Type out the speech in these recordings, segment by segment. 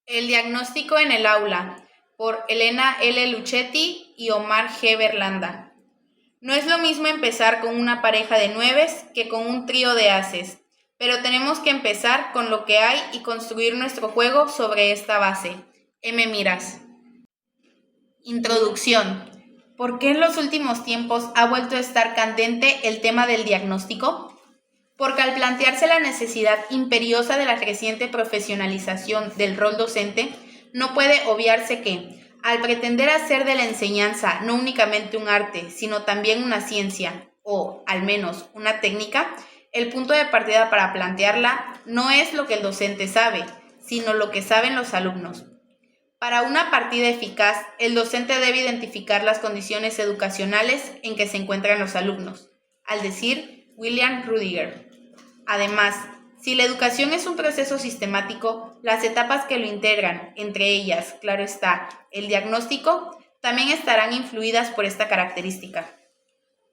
El diagnóstico en el aula, por Elena L. Luchetti y Omar G. Berlanda. No es lo mismo empezar con una pareja de nueves que con un trío de ases, pero tenemos que empezar con lo que hay y construir nuestro juego sobre esta base. M. Miras. Introducción. ¿Por qué en los últimos tiempos ha vuelto a estar candente el tema del diagnóstico? Porque al plantearse la necesidad imperiosa de la creciente profesionalización del rol docente, no puede obviarse que, al pretender hacer de la enseñanza no únicamente un arte, sino también una ciencia, o al menos una técnica, el punto de partida para plantearla no es lo que el docente sabe, sino lo que saben los alumnos. Para una partida eficaz, el docente debe identificar las condiciones educacionales en que se encuentran los alumnos, al decir William Rudiger. Además, si la educación es un proceso sistemático, las etapas que lo integran, entre ellas, claro está, el diagnóstico, también estarán influidas por esta característica.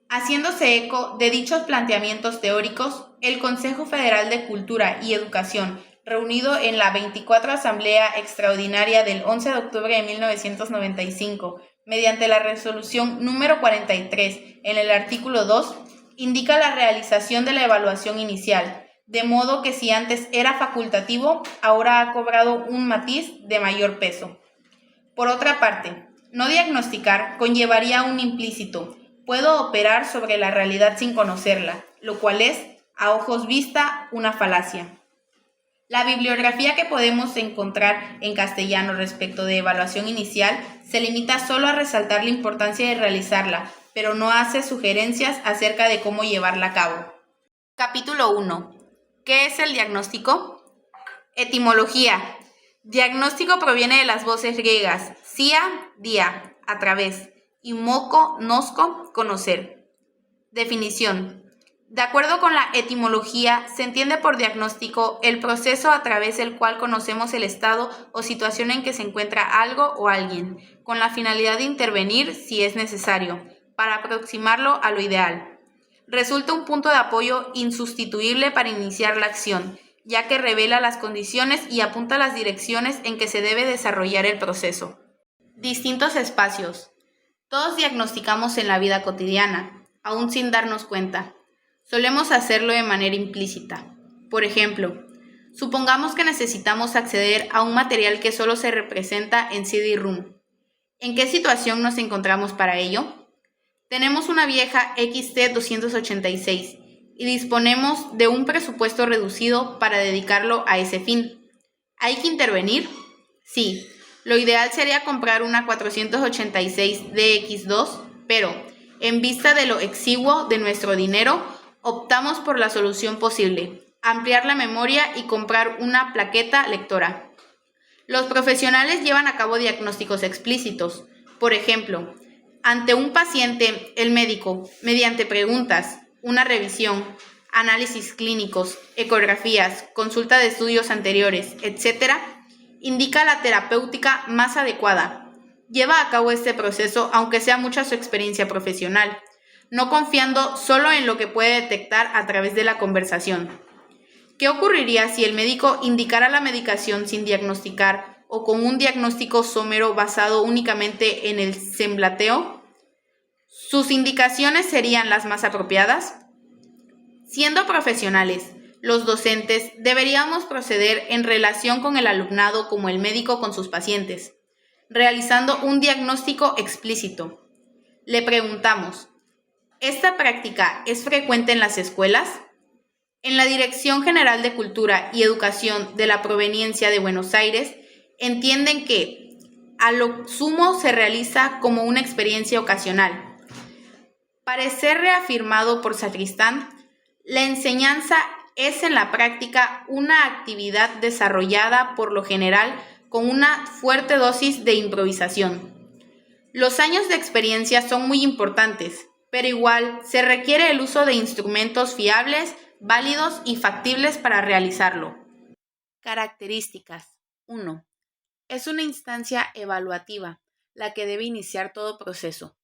Haciéndose eco de dichos planteamientos teóricos, el Consejo Federal de Cultura y Educación, reunido en la 24 Asamblea Extraordinaria del 11 de octubre de 1995, mediante la resolución número 43, en el artículo 2, indica la realización de la evaluación inicial, de modo que si antes era facultativo, ahora ha cobrado un matiz de mayor peso. Por otra parte, no diagnosticar conllevaría un implícito: puedo operar sobre la realidad sin conocerla, lo cual es, a ojos vista, una falacia. La bibliografía que podemos encontrar en castellano respecto de evaluación inicial se limita solo a resaltar la importancia de realizarla, pero no hace sugerencias acerca de cómo llevarla a cabo. Capítulo 1. ¿Qué es el diagnóstico? Etimología. Diagnóstico proviene de las voces griegas sia, día, a través, y moco, nosco, conocer. Definición. De acuerdo con la etimología, se entiende por diagnóstico el proceso a través del cual conocemos el estado o situación en que se encuentra algo o alguien, con la finalidad de intervenir si es necesario, para aproximarlo a lo ideal. Resulta un punto de apoyo insustituible para iniciar la acción, ya que revela las condiciones y apunta a las direcciones en que se debe desarrollar el proceso. Distintos espacios. Todos diagnosticamos en la vida cotidiana, aún sin darnos cuenta. Solemos hacerlo de manera implícita. Por ejemplo, supongamos que necesitamos acceder a un material que solo se representa en CD-ROM. ¿En qué situación nos encontramos para ello? Tenemos una vieja XT286 y disponemos de un presupuesto reducido para dedicarlo a ese fin. ¿Hay que intervenir? Sí, lo ideal sería comprar una 486 DX2, pero en vista de lo exiguo de nuestro dinero, optamos por la solución posible: ampliar la memoria y comprar una plaqueta lectora. Los profesionales llevan a cabo diagnósticos explícitos. Por ejemplo, ante un paciente, el médico, mediante preguntas, una revisión, análisis clínicos, ecografías, consulta de estudios anteriores, etc., indica la terapéutica más adecuada. Lleva a cabo este proceso aunque sea mucha su experiencia profesional, no confiando solo en lo que puede detectar a través de la conversación. ¿Qué ocurriría si el médico indicara la medicación sin diagnosticar o con un diagnóstico somero basado únicamente en el semblateo? ¿Sus indicaciones serían las más apropiadas? Siendo profesionales, los docentes deberíamos proceder en relación con el alumnado como el médico con sus pacientes, realizando un diagnóstico explícito. Le preguntamos: ¿esta práctica es frecuente en las escuelas? En la Dirección General de Cultura y Educación de la Proveniencia de Buenos Aires entienden que a lo sumo se realiza como una experiencia ocasional. Parecer reafirmado por Sacristán: la enseñanza es en la práctica una actividad desarrollada por lo general con una fuerte dosis de improvisación. Los años de experiencia son muy importantes, pero igual se requiere el uso de instrumentos fiables, válidos y factibles para realizarlo. Características. 1. Es una instancia evaluativa, la que debe iniciar todo proceso.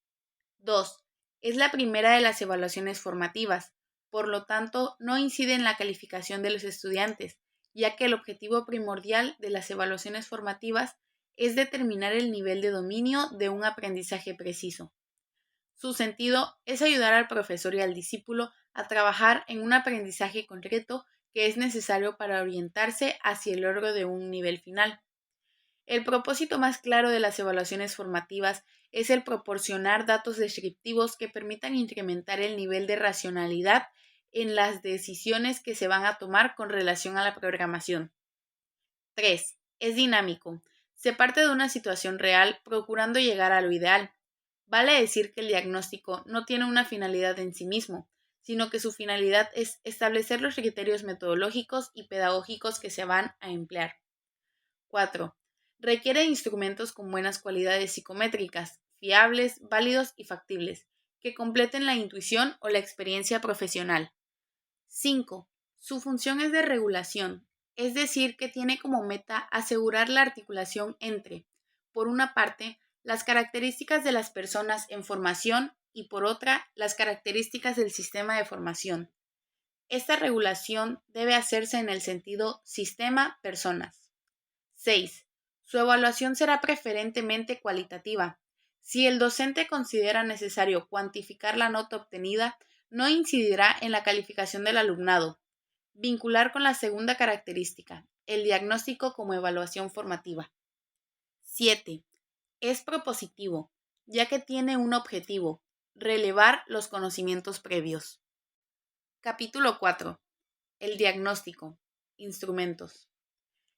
2. Es la primera de las evaluaciones formativas, por lo tanto no incide en la calificación de los estudiantes, ya que el objetivo primordial de las evaluaciones formativas es determinar el nivel de dominio de un aprendizaje preciso. Su sentido es ayudar al profesor y al discípulo a trabajar en un aprendizaje concreto que es necesario para orientarse hacia el logro de un nivel final. El propósito más claro de las evaluaciones formativas es el proporcionar datos descriptivos que permitan incrementar el nivel de racionalidad en las decisiones que se van a tomar con relación a la programación. 3. Es dinámico. Se parte de una situación real procurando llegar a lo ideal. Vale decir que el diagnóstico no tiene una finalidad en sí mismo, sino que su finalidad es establecer los criterios metodológicos y pedagógicos que se van a emplear. 4. Requiere instrumentos con buenas cualidades psicométricas, fiables, válidos y factibles, que completen la intuición o la experiencia profesional. 5. Su función es de regulación, es decir, que tiene como meta asegurar la articulación entre, por una parte, las características de las personas en formación y por otra, las características del sistema de formación. Esta regulación debe hacerse en el sentido sistema-personas. 6. Su evaluación será preferentemente cualitativa. Si el docente considera necesario cuantificar la nota obtenida, no incidirá en la calificación del alumnado. Vincular con la segunda característica, el diagnóstico como evaluación formativa. 7. Es propositivo, ya que tiene un objetivo, relevar los conocimientos previos. Capítulo 4. El diagnóstico. Instrumentos.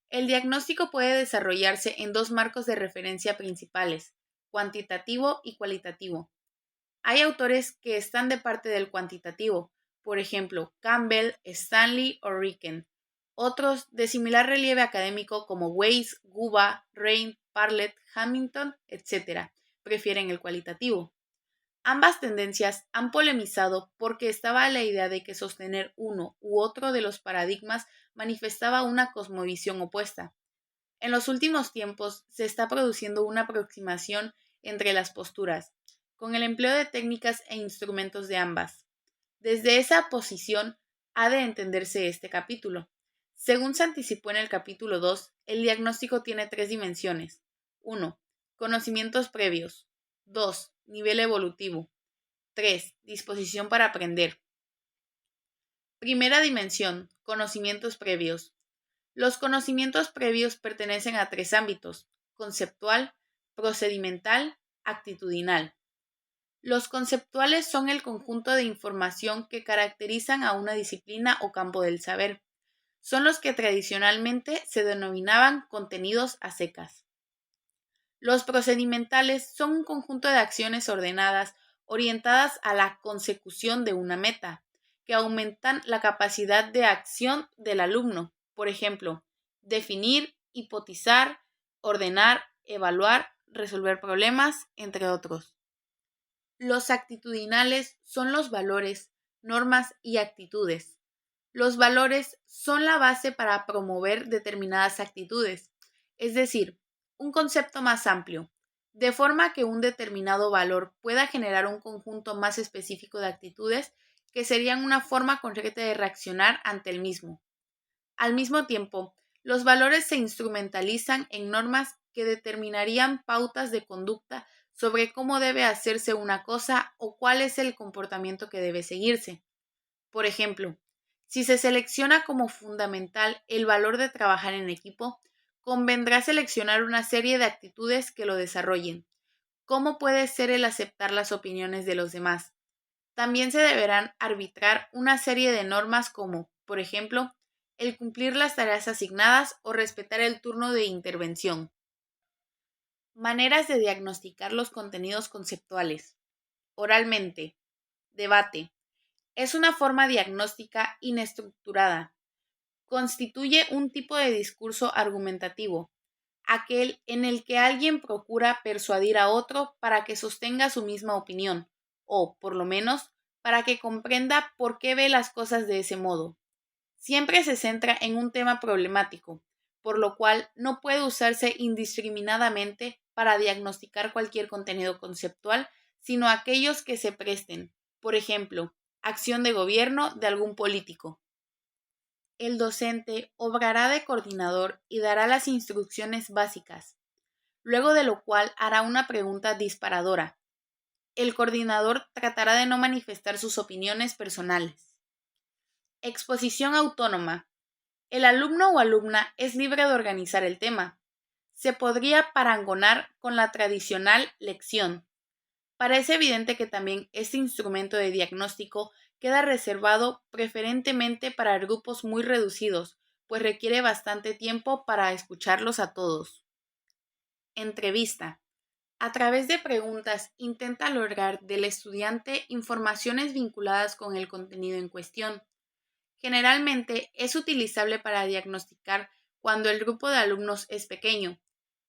El diagnóstico puede desarrollarse en dos marcos de referencia principales, cuantitativo y cualitativo. Hay autores que están de parte del cuantitativo, por ejemplo, Campbell, Stanley o Ricken. Otros de similar relieve académico como Weiss, Guba, Rain, Parlett, Hamilton, etc., prefieren el cualitativo. Ambas tendencias han polemizado porque estaba la idea de que sostener uno u otro de los paradigmas manifestaba una cosmovisión opuesta. En los últimos tiempos se está produciendo una aproximación entre las posturas, con el empleo de técnicas e instrumentos de ambas. Desde esa posición ha de entenderse este capítulo. Según se anticipó en el capítulo 2, el diagnóstico tiene tres dimensiones. 1. Conocimientos previos. 2. Nivel evolutivo. 3. Disposición para aprender. Primera dimensión. Conocimientos previos. Los conocimientos previos pertenecen a tres ámbitos: conceptual, procedimental, actitudinal. Los conceptuales son el conjunto de información que caracterizan a una disciplina o campo del saber. Son los que tradicionalmente se denominaban contenidos a secas. Los procedimentales son un conjunto de acciones ordenadas, orientadas a la consecución de una meta, que aumentan la capacidad de acción del alumno. Por ejemplo, definir, hipotizar, ordenar, evaluar, resolver problemas, entre otros. Los actitudinales son los valores, normas y actitudes. Los valores son la base para promover determinadas actitudes, es decir, un concepto más amplio, de forma que un determinado valor pueda generar un conjunto más específico de actitudes que serían una forma concreta de reaccionar ante el mismo. Al mismo tiempo, los valores se instrumentalizan en normas que determinarían pautas de conducta sobre cómo debe hacerse una cosa o cuál es el comportamiento que debe seguirse. Por ejemplo, si se selecciona como fundamental el valor de trabajar en equipo, convendrá seleccionar una serie de actitudes que lo desarrollen. ¿Cómo puede ser el aceptar las opiniones de los demás? También se deberán arbitrar una serie de normas como, por ejemplo, el cumplir las tareas asignadas o respetar el turno de intervención. Maneras de diagnosticar los contenidos conceptuales. Oralmente. Debate. Es una forma diagnóstica inestructurada. Constituye un tipo de discurso argumentativo, aquel en el que alguien procura persuadir a otro para que sostenga su misma opinión, o, por lo menos, para que comprenda por qué ve las cosas de ese modo. Siempre se centra en un tema problemático, por lo cual no puede usarse indiscriminadamente para diagnosticar cualquier contenido conceptual, sino aquellos que se presten, por ejemplo, acción de gobierno de algún político. el docente obrará de coordinador y dará las instrucciones básicas, luego de lo cual hará una pregunta disparadora. El coordinador tratará de no manifestar sus opiniones personales. Exposición autónoma. El alumno o alumna es libre de organizar el tema. Se podría parangonar con la tradicional lección. Parece evidente que también este instrumento de diagnóstico queda reservado preferentemente para grupos muy reducidos, pues requiere bastante tiempo para escucharlos a todos. Entrevista. A través de preguntas intenta lograr del estudiante informaciones vinculadas con el contenido en cuestión. Generalmente es utilizable para diagnosticar cuando el grupo de alumnos es pequeño,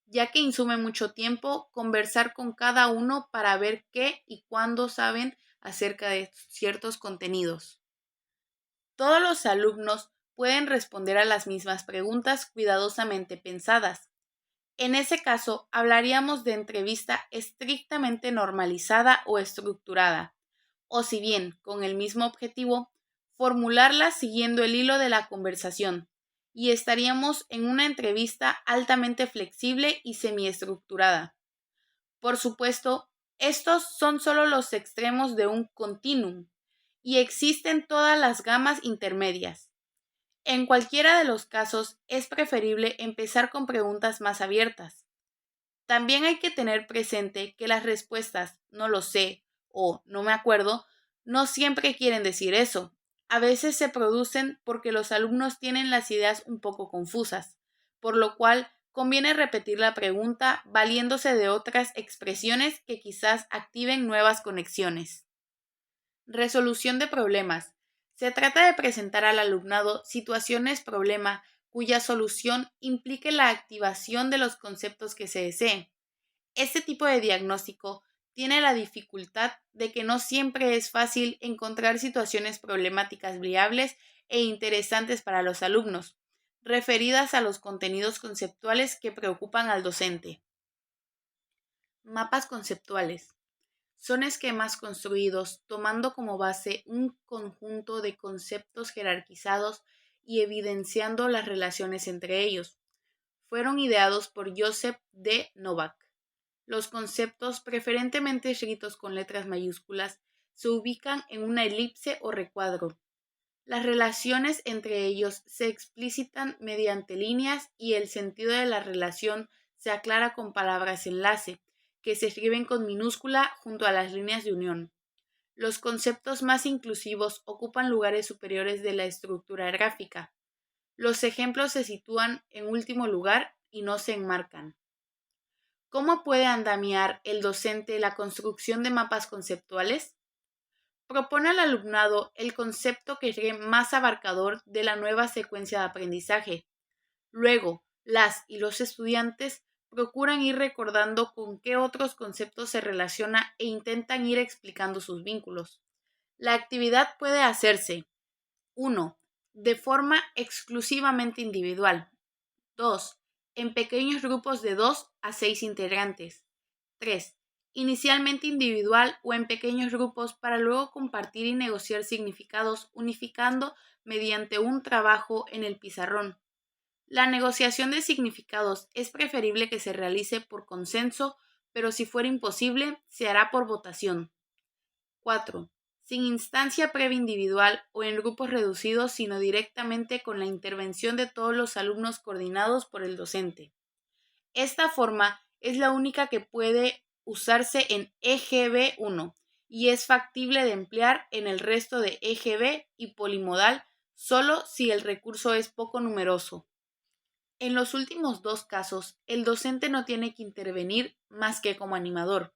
ya que insume mucho tiempo conversar con cada uno para ver qué y cuándo saben acerca de ciertos contenidos. Todos los alumnos pueden responder a las mismas preguntas cuidadosamente pensadas. En ese caso, hablaríamos de entrevista estrictamente normalizada o estructurada, o si bien con el mismo objetivo, formularla siguiendo el hilo de la conversación, y estaríamos en una entrevista altamente flexible y semiestructurada. Por supuesto, estos son solo los extremos de un continuum, y existen todas las gamas intermedias. En cualquiera de los casos, es preferible empezar con preguntas más abiertas. También hay que tener presente que las respuestas "no lo sé" o "no me acuerdo" no siempre quieren decir eso. A veces se producen porque los alumnos tienen las ideas un poco confusas, por lo cual conviene repetir la pregunta valiéndose de otras expresiones que quizás activen nuevas conexiones. Resolución de problemas. Se trata de presentar al alumnado situaciones problema cuya solución implique la activación de los conceptos que se deseen. Este tipo de diagnóstico tiene la dificultad de que no siempre es fácil encontrar situaciones problemáticas viables e interesantes para los alumnos, referidas a los contenidos conceptuales que preocupan al docente. Mapas conceptuales. Son esquemas construidos tomando como base un conjunto de conceptos jerarquizados y evidenciando las relaciones entre ellos. Fueron ideados por Joseph D. Novak. Los conceptos, preferentemente escritos con letras mayúsculas, se ubican en una elipse o recuadro. Las relaciones entre ellos se explicitan mediante líneas y el sentido de la relación se aclara con palabras enlace, que se escriben con minúscula junto a las líneas de unión. Los conceptos más inclusivos ocupan lugares superiores de la estructura gráfica. Los ejemplos se sitúan en último lugar y no se enmarcan. ¿Cómo puede andamiar el docente la construcción de mapas conceptuales? Propone al alumnado el concepto que cree más abarcador de la nueva secuencia de aprendizaje. Luego, las y los estudiantes procuran ir recordando con qué otros conceptos se relaciona e intentan ir explicando sus vínculos. La actividad puede hacerse 1. De forma exclusivamente individual. 2. En pequeños grupos de 2 a 6 integrantes. 3. Inicialmente individual o en pequeños grupos para luego compartir y negociar significados unificando mediante un trabajo en el pizarrón. La negociación de significados es preferible que se realice por consenso, pero si fuera imposible, se hará por votación. 4. Sin instancia previa individual o en grupos reducidos, sino directamente con la intervención de todos los alumnos coordinados por el docente. Esta forma es la única que puede usarse en EGB 1 y es factible de emplear en el resto de EGB y polimodal solo si el recurso es poco numeroso. En los últimos dos casos, el docente no tiene que intervenir más que como animador.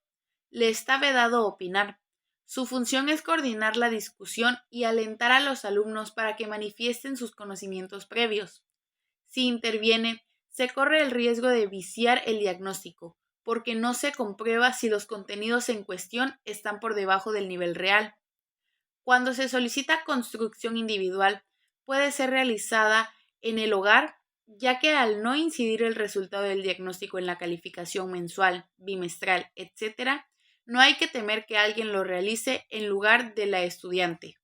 Le está vedado opinar. Su función es coordinar la discusión y alentar a los alumnos para que manifiesten sus conocimientos previos. Si interviene, se corre el riesgo de viciar el diagnóstico, porque no se comprueba si los contenidos en cuestión están por debajo del nivel real. Cuando se solicita construcción individual, puede ser realizada en el hogar, ya que al no incidir el resultado del diagnóstico en la calificación mensual, bimestral, etc., no hay que temer que alguien lo realice en lugar de la estudiante.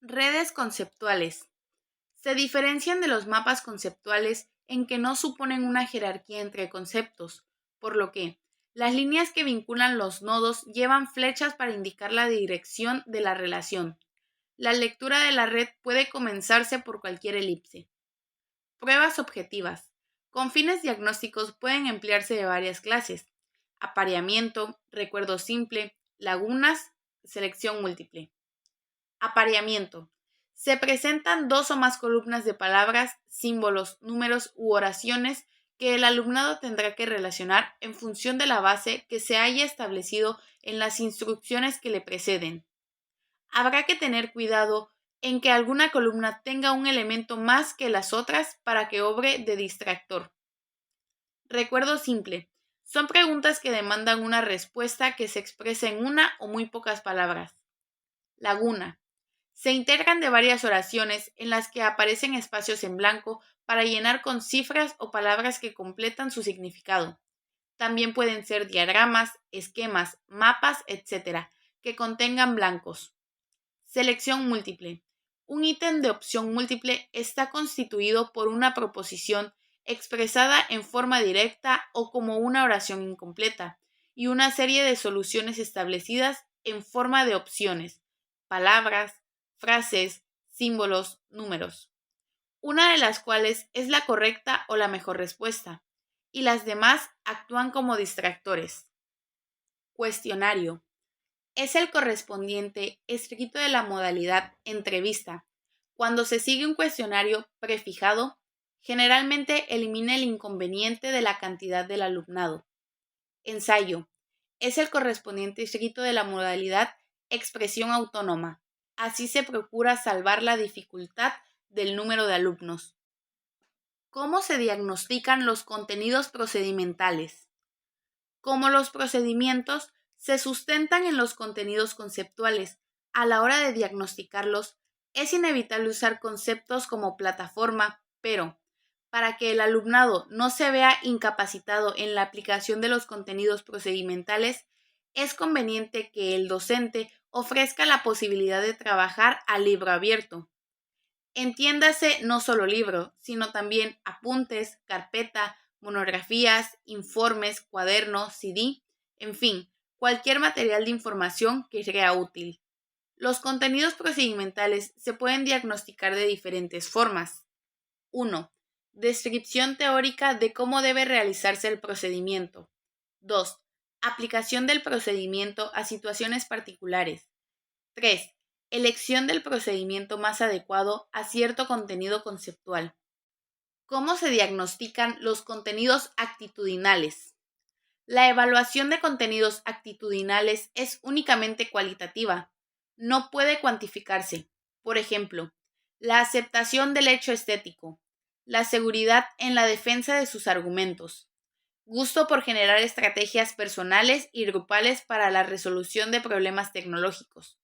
Redes conceptuales. Se diferencian de los mapas conceptuales en que no suponen una jerarquía entre conceptos, por lo que las líneas que vinculan los nodos llevan flechas para indicar la dirección de la relación. La lectura de la red puede comenzarse por cualquier elipse. Pruebas objetivas. Con fines diagnósticos pueden emplearse de varias clases: apareamiento, recuerdo simple, lagunas, selección múltiple. Apareamiento. Se presentan dos o más columnas de palabras, símbolos, números u oraciones que el alumnado tendrá que relacionar en función de la base que se haya establecido en las instrucciones que le preceden. Habrá que tener cuidado en que alguna columna tenga un elemento más que las otras para que obre de distractor. Recuerdo simple. Son preguntas que demandan una respuesta que se exprese en una o muy pocas palabras. Laguna. Se integran de varias oraciones en las que aparecen espacios en blanco para llenar con cifras o palabras que completan su significado. También pueden ser diagramas, esquemas, mapas, etc., que contengan blancos. Selección múltiple. Un ítem de opción múltiple está constituido por una proposición expresada en forma directa o como una oración incompleta, y una serie de soluciones establecidas en forma de opciones, palabras, frases, símbolos, números, una de las cuales es la correcta o la mejor respuesta, y las demás actúan como distractores. Cuestionario. Es el correspondiente escrito de la modalidad entrevista. Cuando se sigue un cuestionario prefijado, generalmente elimina el inconveniente de la cantidad del alumnado. Ensayo. Es el correspondiente escrito de la modalidad expresión autónoma. Así se procura salvar la dificultad del número de alumnos. ¿Cómo se diagnostican los contenidos procedimentales? Como los procedimientos se sustentan en los contenidos conceptuales, a la hora de diagnosticarlos, es inevitable usar conceptos como plataforma, pero para que el alumnado no se vea incapacitado en la aplicación de los contenidos procedimentales, es conveniente que el docente ofrezca la posibilidad de trabajar a libro abierto. Entiéndase no solo libro, sino también apuntes, carpeta, monografías, informes, cuadernos, CD, en fin, cualquier material de información que sea útil. Los contenidos procedimentales se pueden diagnosticar de diferentes formas. 1. Descripción teórica de cómo debe realizarse el procedimiento. 2. Aplicación del procedimiento a situaciones particulares. 3. Elección del procedimiento más adecuado a cierto contenido conceptual. ¿Cómo se diagnostican los contenidos actitudinales? La evaluación de contenidos actitudinales es únicamente cualitativa. No puede cuantificarse. Por ejemplo, la aceptación del hecho estético, la seguridad en la defensa de sus argumentos, gusto por generar estrategias personales y grupales para la resolución de problemas tecnológicos,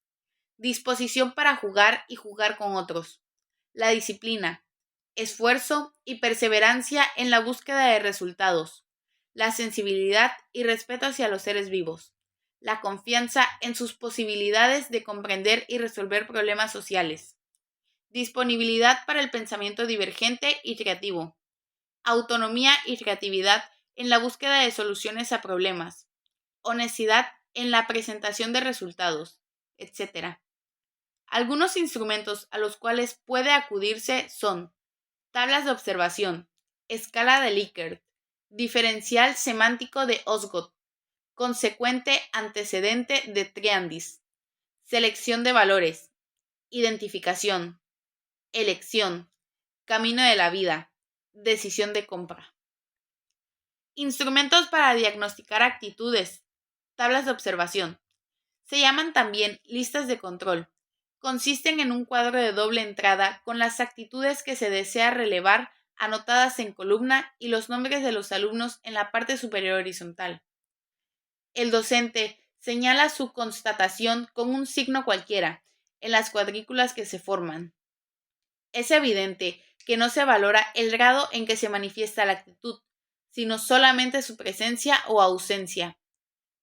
disposición para jugar y jugar con otros, la disciplina, esfuerzo y perseverancia en la búsqueda de resultados, la sensibilidad y respeto hacia los seres vivos, la confianza en sus posibilidades de comprender y resolver problemas sociales, disponibilidad para el pensamiento divergente y creativo, autonomía y creatividad en la búsqueda de soluciones a problemas, honestidad en la presentación de resultados, etc. Algunos instrumentos a los cuales puede acudirse son tablas de observación, escala de Likert, diferencial semántico de Osgood, consecuente antecedente de Triandis, selección de valores, identificación, elección, camino de la vida, decisión de compra. Instrumentos para diagnosticar actitudes, tablas de observación. Se llaman también listas de control. Consisten en un cuadro de doble entrada con las actitudes que se desea relevar anotadas en columna y los nombres de los alumnos en la parte superior horizontal. El docente señala su constatación con un signo cualquiera en las cuadrículas que se forman. Es evidente que no se valora el grado en que se manifiesta la actitud, sino solamente su presencia o ausencia.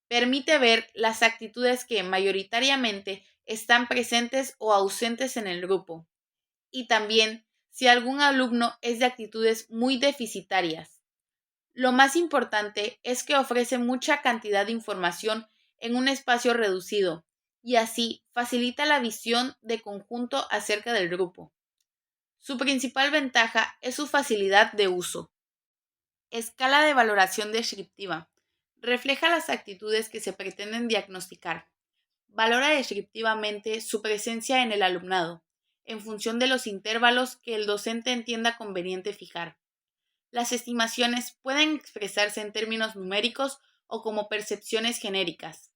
Permite ver las actitudes que mayoritariamente están presentes o ausentes en el grupo, y también si algún alumno es de actitudes muy deficitarias. Lo más importante es que ofrece mucha cantidad de información en un espacio reducido y así facilita la visión de conjunto acerca del grupo. Su principal ventaja es su facilidad de uso. Escala de valoración descriptiva. Refleja las actitudes que se pretenden diagnosticar. Valora descriptivamente su presencia en el alumnado, en función de los intervalos que el docente entienda conveniente fijar. Las estimaciones pueden expresarse en términos numéricos o como percepciones genéricas.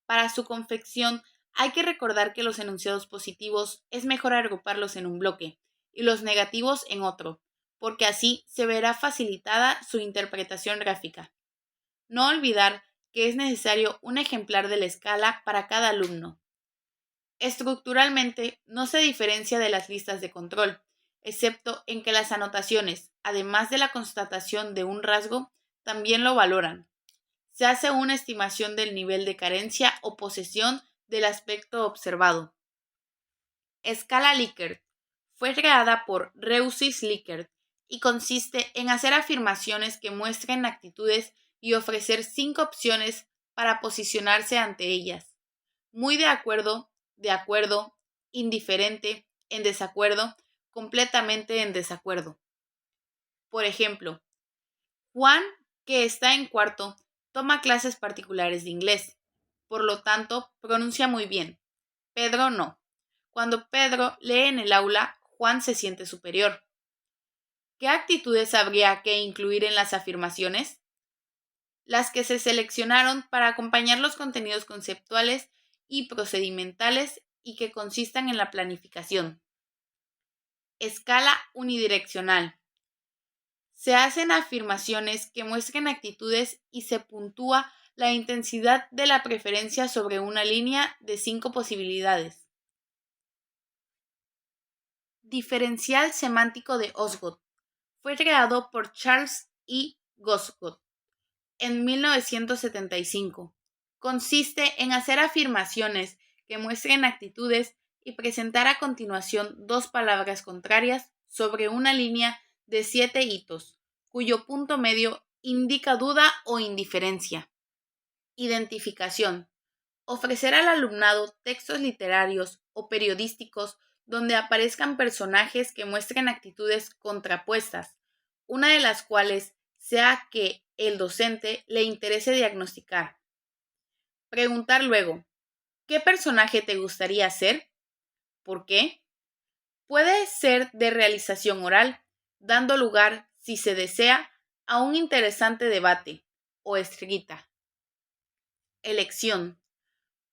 Para su confección, hay que recordar que los enunciados positivos es mejor agruparlos en un bloque y los negativos en otro, porque así se verá facilitada su interpretación gráfica. No olvidar que es necesario un ejemplar de la escala para cada alumno. Estructuralmente no se diferencia de las listas de control, excepto en que las anotaciones, además de la constatación de un rasgo, también lo valoran. Se hace una estimación del nivel de carencia o posesión del aspecto observado. Escala Likert. Fue creada por Reusis Likert y consiste en hacer afirmaciones que muestren actitudes y ofrecer 5 opciones para posicionarse ante ellas. Muy de acuerdo, indiferente, en desacuerdo, completamente en desacuerdo. Por ejemplo, Juan, que está en cuarto, toma clases particulares de inglés. Por lo tanto, pronuncia muy bien. Pedro no. Cuando Pedro lee en el aula, Juan se siente superior. ¿Qué actitudes habría que incluir en las afirmaciones? Las que se seleccionaron para acompañar los contenidos conceptuales y procedimentales y que consistan en la planificación. Escala unidireccional. Se hacen afirmaciones que muestren actitudes y se puntúa la intensidad de la preferencia sobre una línea de 5 posibilidades. Diferencial semántico de Osgood. Fue creado por Charles E. Osgood en 1975. Consiste en hacer afirmaciones que muestren actitudes y presentar a continuación 2 palabras contrarias sobre una línea de 7 hitos, cuyo punto medio indica duda o indiferencia. Identificación. Ofrecer al alumnado textos literarios o periodísticos donde aparezcan personajes que muestren actitudes contrapuestas, una de las cuales sea que el docente le interese diagnosticar. Preguntar luego, ¿qué personaje te gustaría ser? ¿Por qué? Puede ser de realización oral, dando lugar, si se desea, a un interesante debate, o escrita. Elección.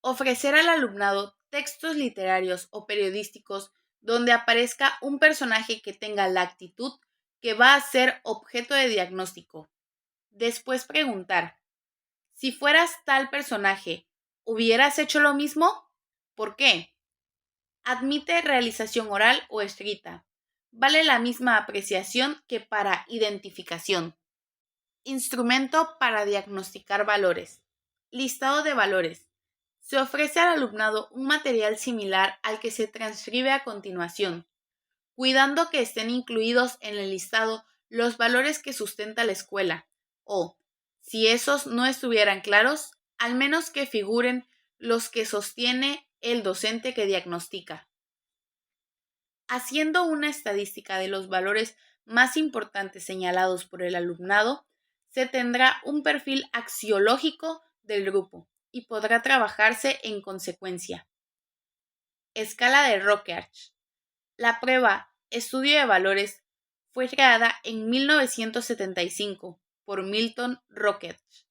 Ofrecer al alumnado textos literarios o periodísticos donde aparezca un personaje que tenga la actitud que va a ser objeto de diagnóstico. Después preguntar, si fueras tal personaje, ¿hubieras hecho lo mismo? ¿Por qué? Admite realización oral o escrita. Vale la misma apreciación que para identificación. Instrumento para diagnosticar valores. Listado de valores. Se ofrece al alumnado un material similar al que se transcribe a continuación, cuidando que estén incluidos en el listado los valores que sustenta la escuela, o, si esos no estuvieran claros, al menos que figuren los que sostiene el docente que diagnostica. Haciendo una estadística de los valores más importantes señalados por el alumnado, se tendrá un perfil axiológico del grupo y podrá trabajarse en consecuencia. Escala de Rorschach. La prueba Estudio de Valores fue creada en 1975 por Milton Rorschach.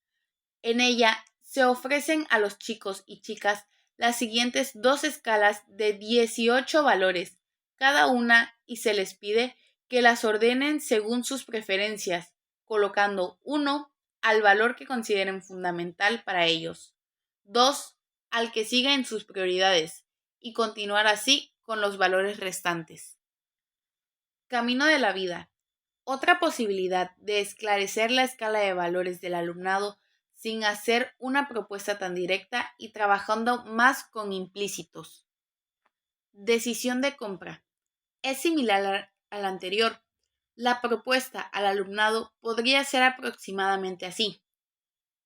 En ella se ofrecen a los chicos y chicas las siguientes 2 escalas de 18 valores cada una y se les pide que las ordenen según sus preferencias, colocando 1 al valor que consideren fundamental para ellos, 2 al que siga en sus prioridades y continuar así con los valores restantes. Camino de la vida. Otra posibilidad de esclarecer la escala de valores del alumnado sin hacer una propuesta tan directa y trabajando más con implícitos. Decisión de compra. Es similar a la anterior. La propuesta al alumnado podría ser aproximadamente así.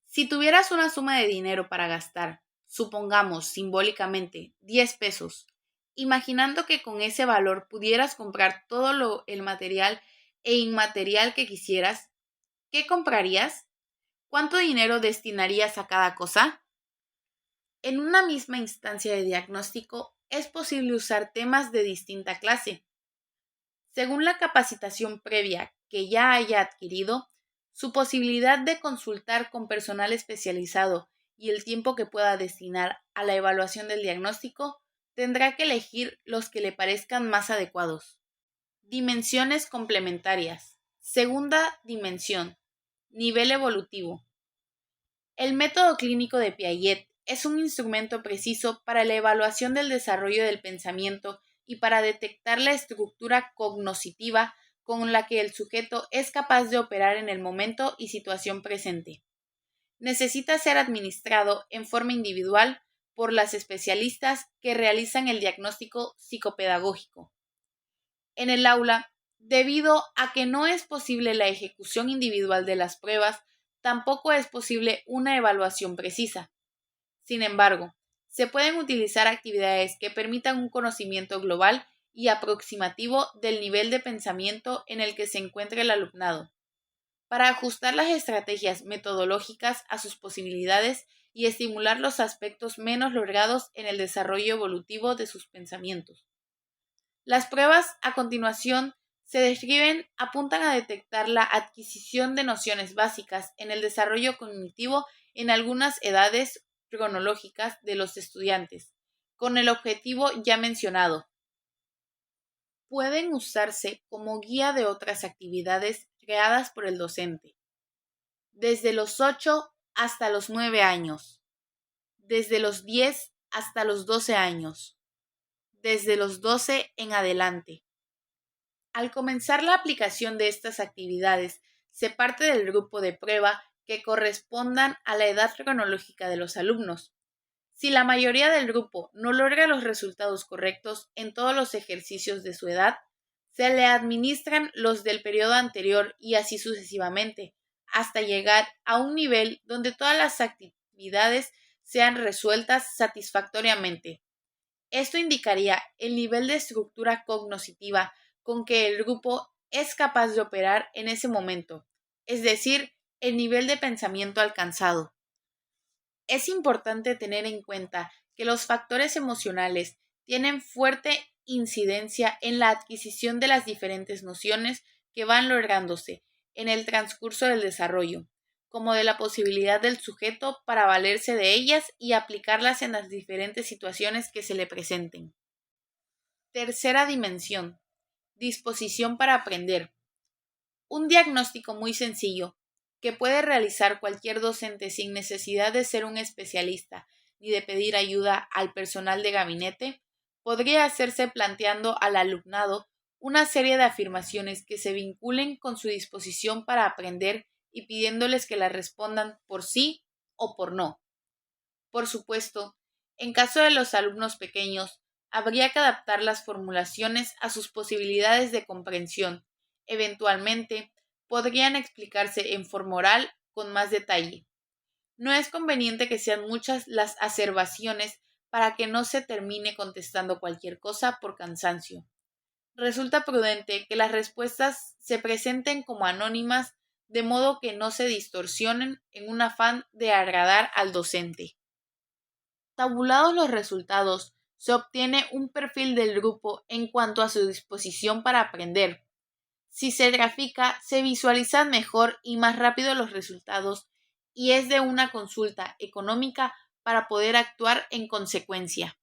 Si tuvieras una suma de dinero para gastar, supongamos simbólicamente 10 pesos, imaginando que con ese valor pudieras comprar todo el material e inmaterial que quisieras, ¿qué comprarías? ¿Cuánto dinero destinarías a cada cosa? En una misma instancia de diagnóstico es posible usar temas de distinta clase. Según la capacitación previa que ya haya adquirido, su posibilidad de consultar con personal especializado y el tiempo que pueda destinar a la evaluación del diagnóstico, tendrá que elegir los que le parezcan más adecuados. Dimensiones complementarias. Segunda dimensión. Nivel evolutivo. El método clínico de Piaget es un instrumento preciso para la evaluación del desarrollo del pensamiento y para detectar la estructura cognoscitiva con la que el sujeto es capaz de operar en el momento y situación presente. Necesita ser administrado en forma individual por las especialistas que realizan el diagnóstico psicopedagógico. En el aula, debido a que no es posible la ejecución individual de las pruebas, tampoco es posible una evaluación precisa. Sin embargo, se pueden utilizar actividades que permitan un conocimiento global y aproximativo del nivel de pensamiento en el que se encuentra el alumnado, para ajustar las estrategias metodológicas a sus posibilidades y estimular los aspectos menos logrados en el desarrollo evolutivo de sus pensamientos. Las pruebas a continuación se describen apuntan a detectar la adquisición de nociones básicas en el desarrollo cognitivo en algunas edades cronológicas de los estudiantes, con el objetivo ya mencionado. Pueden usarse como guía de otras actividades creadas por el docente. Desde los 8 hasta los 9 años. Desde los 10 hasta los 12 años. Desde los 12 en adelante. Al comenzar la aplicación de estas actividades, se parte del grupo de prueba que correspondan a la edad cronológica de los alumnos. Si la mayoría del grupo no logra los resultados correctos en todos los ejercicios de su edad, se le administran los del periodo anterior y así sucesivamente, hasta llegar a un nivel donde todas las actividades sean resueltas satisfactoriamente. Esto indicaría el nivel de estructura cognoscitiva con que el grupo es capaz de operar en ese momento, es decir, el nivel de pensamiento alcanzado. Es importante tener en cuenta que los factores emocionales tienen fuerte incidencia en la adquisición de las diferentes nociones que van lográndose en el transcurso del desarrollo, como de la posibilidad del sujeto para valerse de ellas y aplicarlas en las diferentes situaciones que se le presenten. Tercera dimensión. Disposición para aprender. Un diagnóstico muy sencillo que puede realizar cualquier docente sin necesidad de ser un especialista ni de pedir ayuda al personal de gabinete, podría hacerse planteando al alumnado una serie de afirmaciones que se vinculen con su disposición para aprender y pidiéndoles que las respondan por sí o por no. Por supuesto, en caso de los alumnos pequeños, habría que adaptar las formulaciones a sus posibilidades de comprensión. Eventualmente, podrían explicarse en forma oral con más detalle. No es conveniente que sean muchas las aservaciones para que no se termine contestando cualquier cosa por cansancio. Resulta prudente que las respuestas se presenten como anónimas, de modo que no se distorsionen en un afán de agradar al docente. Tabulados los resultados, se obtiene un perfil del grupo en cuanto a su disposición para aprender. Si se grafica, se visualizan mejor y más rápido los resultados y es de una consulta económica para poder actuar en consecuencia.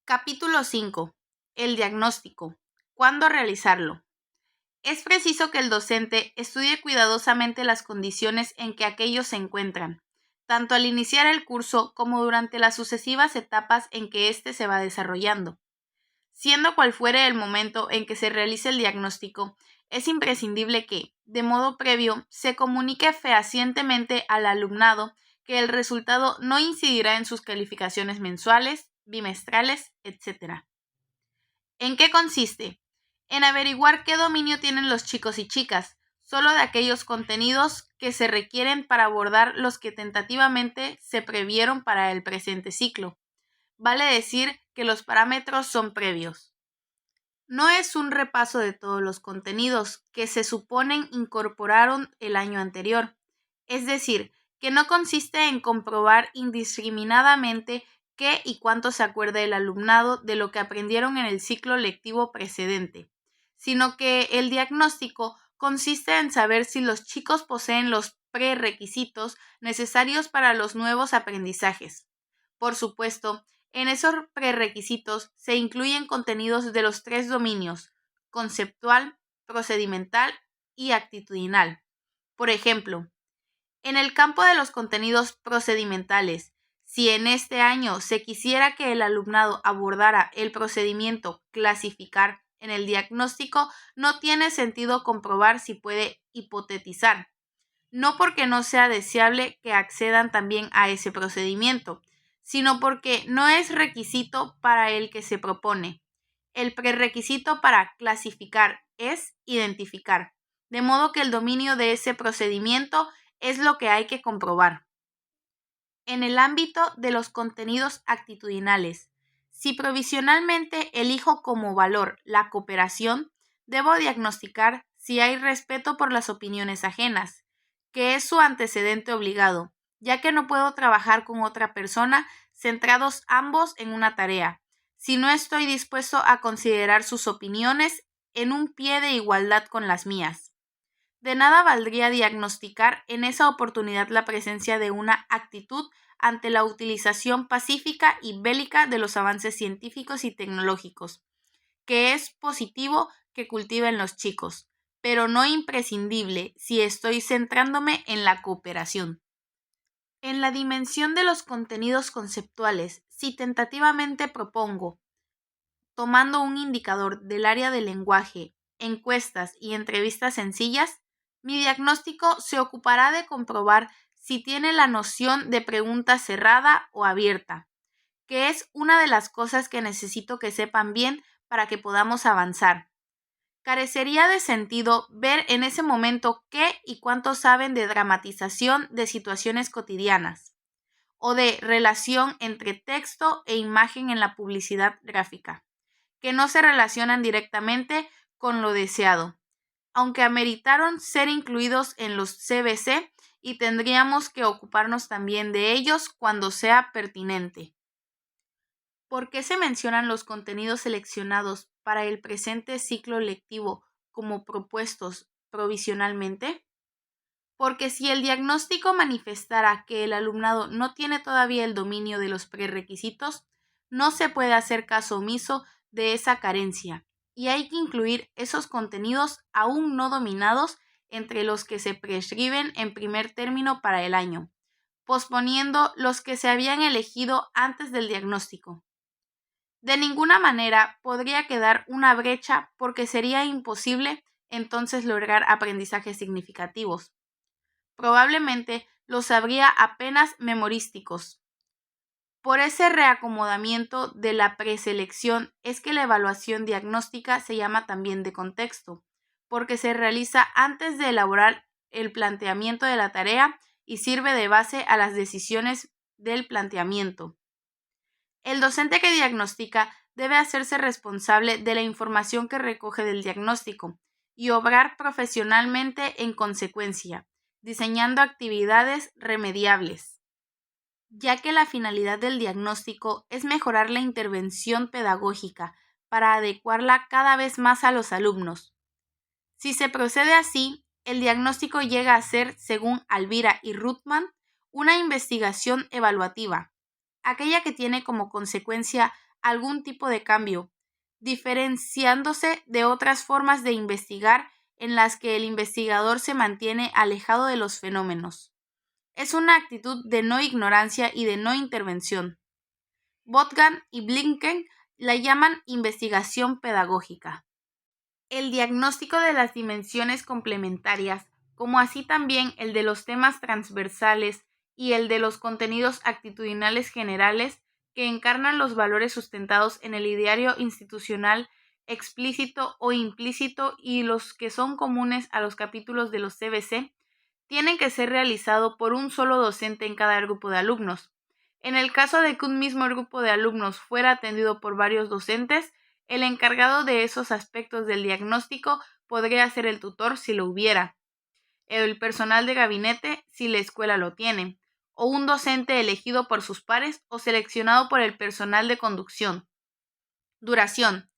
Capítulo 5. El diagnóstico. ¿Cuándo realizarlo? Es preciso que el docente estudie cuidadosamente las condiciones en que aquellos se encuentran, tanto al iniciar el curso como durante las sucesivas etapas en que éste se va desarrollando. Siendo cual fuere el momento en que se realice el diagnóstico, es imprescindible que, de modo previo, se comunique fehacientemente al alumnado que el resultado no incidirá en sus calificaciones mensuales, bimestrales, etc. ¿En qué consiste? en averiguar qué dominio tienen los chicos y chicas, solo de aquellos contenidos que se requieren para abordar los que tentativamente se previeron para el presente ciclo. Vale decir que los parámetros son previos. No es un repaso de todos los contenidos que se suponen incorporaron el año anterior, es decir, que no consiste en comprobar indiscriminadamente qué y cuánto se acuerda el alumnado de lo que aprendieron en el ciclo lectivo precedente, sino que el diagnóstico consiste en saber si los chicos poseen los prerequisitos necesarios para los nuevos aprendizajes. Por supuesto, en esos prerequisitos se incluyen contenidos de los 3 dominios: conceptual, procedimental y actitudinal. Por ejemplo, en el campo de los contenidos procedimentales, si en este año se quisiera que el alumnado abordara el procedimiento clasificar en el diagnóstico, no tiene sentido comprobar si puede hipotetizar, no porque no sea deseable que accedan también a ese procedimiento, sino porque no es requisito para el que se propone. El prerequisito para clasificar es identificar, de modo que el dominio de ese procedimiento es lo que hay que comprobar. En el ámbito de los contenidos actitudinales, si provisionalmente elijo como valor la cooperación, debo diagnosticar si hay respeto por las opiniones ajenas, que es su antecedente obligado, ya que no puedo trabajar con otra persona centrados ambos en una tarea, si no estoy dispuesto a considerar sus opiniones en un pie de igualdad con las mías. De nada valdría diagnosticar en esa oportunidad la presencia de una actitud ante la utilización pacífica y bélica de los avances científicos y tecnológicos, que es positivo que cultiven los chicos, pero no imprescindible si estoy centrándome en la cooperación. En la dimensión de los contenidos conceptuales, si tentativamente propongo, tomando un indicador del área del lenguaje, encuestas y entrevistas sencillas, mi diagnóstico se ocupará de comprobar si tiene la noción de pregunta cerrada o abierta, que es una de las cosas que necesito que sepan bien para que podamos avanzar. Carecería de sentido ver en ese momento qué y cuánto saben de dramatización de situaciones cotidianas o de relación entre texto e imagen en la publicidad gráfica, que no se relacionan directamente con lo deseado, aunque ameritaron ser incluidos en los CBC y tendríamos que ocuparnos también de ellos cuando sea pertinente. ¿Por qué se mencionan los contenidos seleccionados para el presente ciclo lectivo como propuestos provisionalmente? Porque si el diagnóstico manifestara que el alumnado no tiene todavía el dominio de los prerequisitos, no se puede hacer caso omiso de esa carencia, y hay que incluir esos contenidos aún no dominados entre los que se prescriben en primer término para el año, posponiendo los que se habían elegido antes del diagnóstico. De ninguna manera podría quedar una brecha porque sería imposible entonces lograr aprendizajes significativos. Probablemente los habría apenas memorísticos. Por ese reacomodamiento de la preselección es que la evaluación diagnóstica se llama también de contexto, porque se realiza antes de elaborar el planteamiento de la tarea y sirve de base a las decisiones del planteamiento. El docente que diagnostica debe hacerse responsable de la información que recoge del diagnóstico y obrar profesionalmente en consecuencia, diseñando actividades remediables, ya que la finalidad del diagnóstico es mejorar la intervención pedagógica para adecuarla cada vez más a los alumnos. Si se procede así, el diagnóstico llega a ser, según Alvira y Ruthman, una investigación evaluativa, aquella que tiene como consecuencia algún tipo de cambio, diferenciándose de otras formas de investigar en las que el investigador se mantiene alejado de los fenómenos. Es una actitud de no ignorancia y de no intervención. Botgan y Blinken la llaman investigación pedagógica. El diagnóstico de las dimensiones complementarias, como así también el de los temas transversales y el de los contenidos actitudinales generales que encarnan los valores sustentados en el ideario institucional explícito o implícito, y los que son comunes a los capítulos de los CBC, tienen que ser realizados por un solo docente en cada grupo de alumnos. En el caso de que un mismo grupo de alumnos fuera atendido por varios docentes, el encargado de esos aspectos del diagnóstico podría ser el tutor si lo hubiera, el personal de gabinete si la escuela lo tiene, o un docente elegido por sus pares o seleccionado por el personal de conducción. Duración.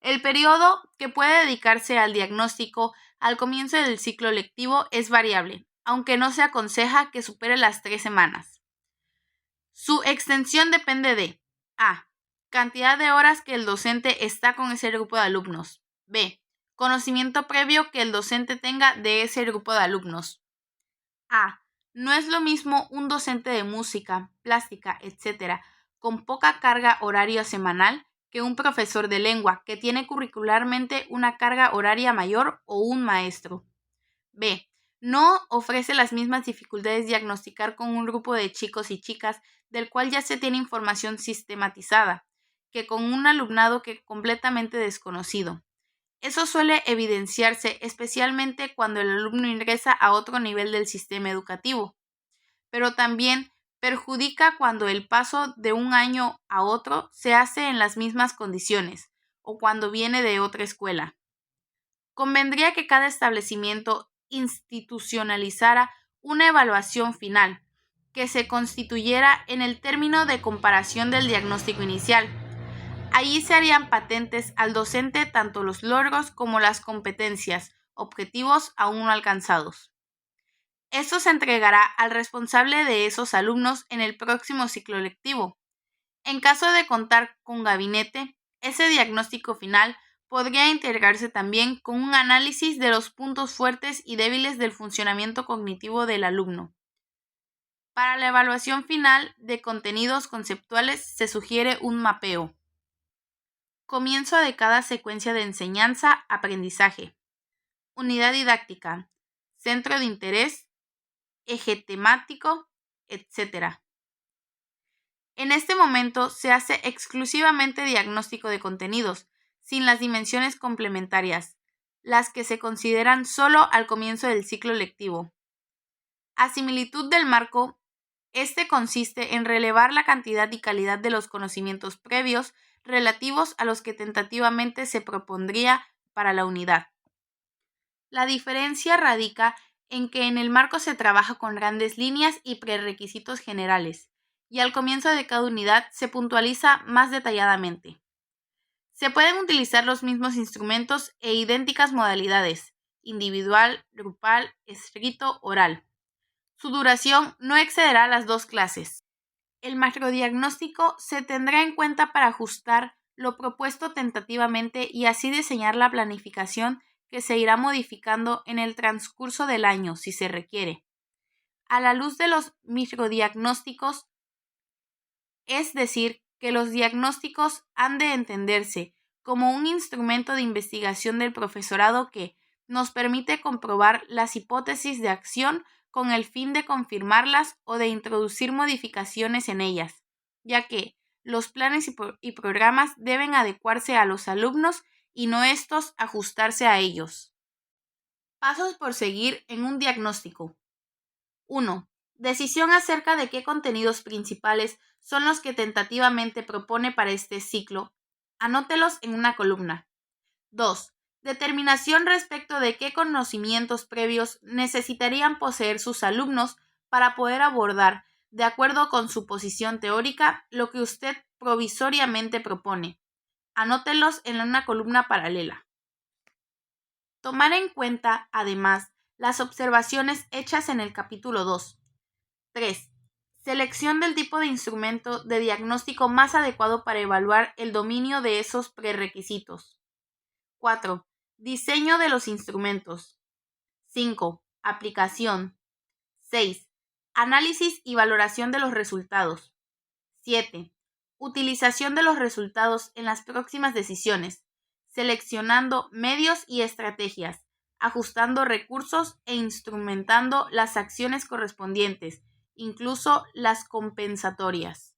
El periodo que puede dedicarse al diagnóstico al comienzo del ciclo lectivo es variable, aunque no se aconseja que supere las 3 semanas. Su extensión depende de a. Cantidad de horas que el docente está con ese grupo de alumnos. b. Conocimiento previo que el docente tenga de ese grupo de alumnos. A. No es lo mismo un docente de música, plástica, etc., con poca carga horaria semanal que un profesor de lengua que tiene curricularmente una carga horaria mayor, o un maestro. B. No ofrece las mismas dificultades diagnosticar con un grupo de chicos y chicas del cual ya se tiene información sistematizada, que con un alumnado que completamente desconocido. Eso suele evidenciarse especialmente cuando el alumno ingresa a otro nivel del sistema educativo, pero también perjudica cuando el paso de un año a otro se hace en las mismas condiciones o cuando viene de otra escuela. Convendría que cada establecimiento institucionalizara una evaluación final, que se constituyera en el término de comparación del diagnóstico inicial. Allí se harían patentes al docente tanto los logros como las competencias, objetivos aún no alcanzados. Esto se entregará al responsable de esos alumnos en el próximo ciclo lectivo. En caso de contar con gabinete, ese diagnóstico final podría integrarse también con un análisis de los puntos fuertes y débiles del funcionamiento cognitivo del alumno. Para la evaluación final de contenidos conceptuales se sugiere un mapeo. Comienzo de cada secuencia de enseñanza-aprendizaje. Unidad didáctica, centro de interés, eje temático, etc. En este momento se hace exclusivamente diagnóstico de contenidos, sin las dimensiones complementarias, las que se consideran solo al comienzo del ciclo lectivo. A similitud del marco, este consiste en relevar la cantidad y calidad de los conocimientos previos relativos a los que tentativamente se propondría para la unidad. La diferencia radica en que en el marco se trabaja con grandes líneas y prerequisitos generales, y al comienzo de cada unidad se puntualiza más detalladamente. Se pueden utilizar los mismos instrumentos e idénticas modalidades, individual, grupal, escrito, oral. Su duración no excederá las 2 clases. El macrodiagnóstico se tendrá en cuenta para ajustar lo propuesto tentativamente y así diseñar la planificación que se irá modificando en el transcurso del año, si se requiere. A la luz de los microdiagnósticos, es decir, que los diagnósticos han de entenderse como un instrumento de investigación del profesorado que nos permite comprobar las hipótesis de acción con el fin de confirmarlas o de introducir modificaciones en ellas, ya que los planes y programas deben adecuarse a los alumnos y no estos ajustarse a ellos. Pasos por seguir en un diagnóstico. 1. Decisión acerca de qué contenidos principales son los que tentativamente propone para este ciclo. Anótelos en una columna. 2. Determinación respecto de qué conocimientos previos necesitarían poseer sus alumnos para poder abordar, de acuerdo con su posición teórica, lo que usted provisoriamente propone. Anótelos en una columna paralela. Tomar en cuenta, además, las observaciones hechas en el capítulo 2. 3. Selección del tipo de instrumento de diagnóstico más adecuado para evaluar el dominio de esos prerequisitos. 4. Diseño de los instrumentos. 5. Aplicación. 6. Análisis y valoración de los resultados. 7. Utilización de los resultados en las próximas decisiones, seleccionando medios y estrategias, ajustando recursos e instrumentando las acciones correspondientes, incluso las compensatorias.